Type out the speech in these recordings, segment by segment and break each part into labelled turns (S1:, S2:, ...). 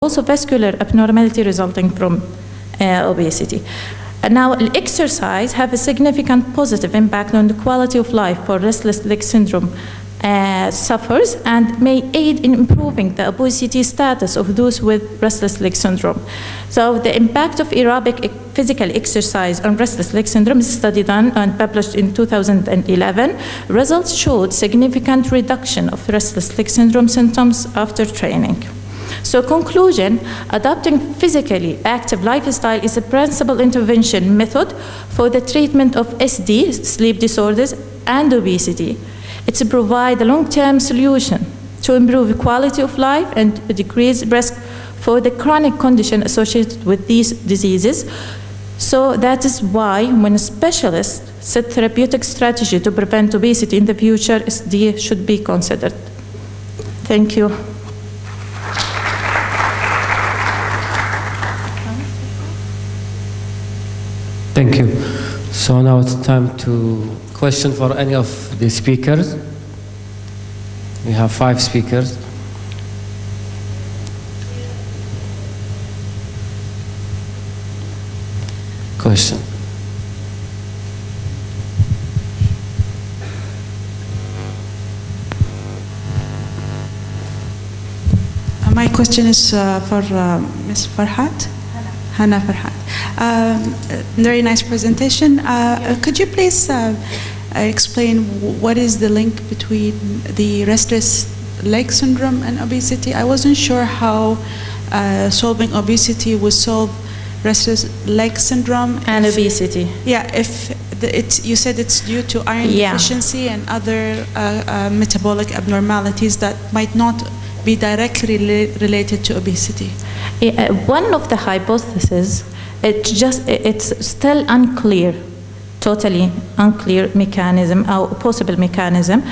S1: also vascular abnormality resulting from obesity. Now, exercise have a significant positive impact on the quality of life for restless leg syndrome sufferers and may aid in improving the obesity status of those with restless leg syndrome. So the impact of aerobic physical exercise on restless leg syndrome is a study done and published in 2011. Results showed significant reduction of restless leg syndrome symptoms after training. So conclusion, adopting physically active lifestyle is a principal intervention method for the treatment of SD, sleep disorders, and obesity. It's to provide a long-term solution to improve quality of life and decrease risk for the chronic condition associated with these diseases. So that is why when specialists set therapeutic strategy to prevent obesity in the future, SD should be considered. Thank you.
S2: Thank you. So now it's time to question for any of the speakers. We have 5 speakers. Question.
S3: My question is for Ms. Farhat. Hannah Farhat. Very nice presentation. Could you please explain what is the link between the restless leg syndrome and obesity? I wasn't sure how solving obesity would solve restless leg syndrome.
S1: And obesity.
S3: Yeah, if you said it's due to iron deficiency and other metabolic abnormalities that might not be directly related to obesity.
S1: One of the hypotheses, it's still unclear, totally unclear mechanism or possible mechanism,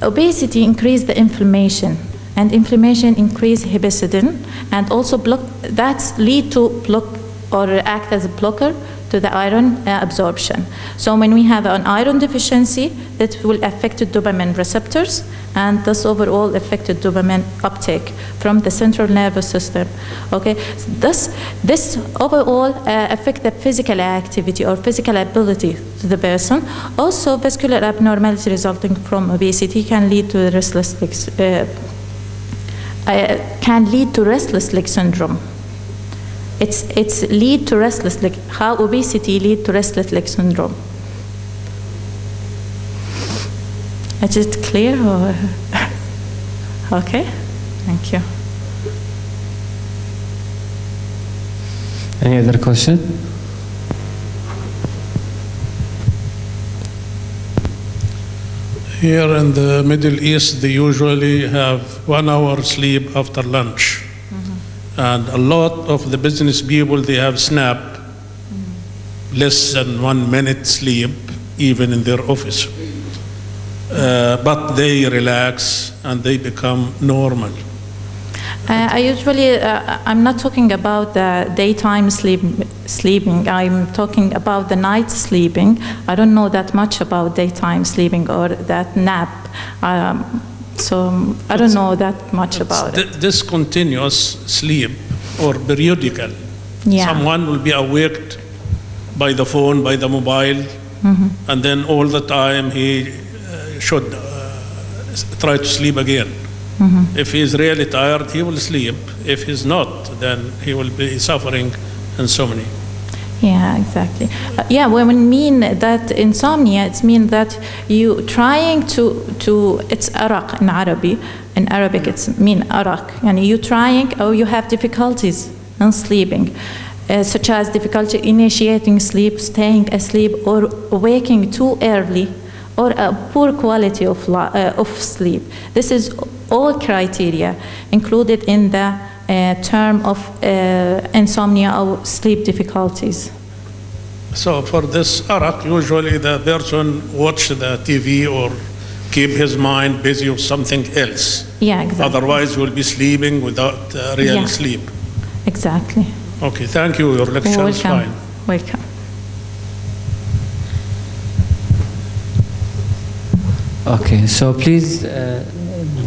S1: obesity increase the inflammation, and inflammation increase hepcidin, and also that lead to block or act as a blocker to the iron absorption. So when we have an iron deficiency, that will affect the dopamine receptors, and thus overall affect the dopamine uptake from the central nervous system. Okay, this overall affect the physical activity or physical ability to the person. Also, vascular abnormality resulting from obesity can lead to restless leg syndrome. It's lead to restless leg. How obesity lead to restless leg syndrome? Is it clear? Or okay, thank you.
S2: Any other question?
S4: Here in the Middle East, they usually have 1 hour sleep after lunch. And a lot of the business people, they have snap, less than 1 minute sleep, even in their office. But they relax and they become normal.
S1: I usually, I'm not talking about the daytime sleeping. I'm talking about the night sleeping. I don't know that much about daytime sleeping or that nap. So I don't know that much about it.
S4: This continuous sleep or periodical.
S1: Yeah.
S4: Someone will be awaked by the phone, by the mobile, and then all the time he should try to sleep again. If he's really tired, he will sleep. If he's not, then he will be suffering insomnia.
S1: Yeah, exactly. Yeah, when we mean that insomnia, it means that you trying to it's araq in Arabic. In Arabic, it's mean araq. And you trying or you have difficulties in sleeping, such as difficulty initiating sleep, staying asleep, or waking too early, or a poor quality of sleep. This is all criteria included in the term of insomnia or sleep difficulties.
S4: So for this araq, usually the person watch the TV or keep his mind busy with something else.
S1: Yeah, exactly.
S4: Otherwise, you will be sleeping without real sleep.
S1: Exactly.
S4: Okay, thank you. Your lecture is fine.
S1: Welcome.
S2: Okay, so please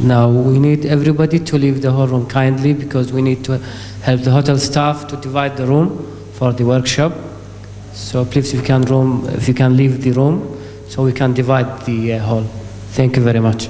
S2: Now we need everybody to leave the whole room kindly, because we need to help the hotel staff to divide the room for the workshop. So please, if you can leave the room, so we can divide the hall. Thank you very much.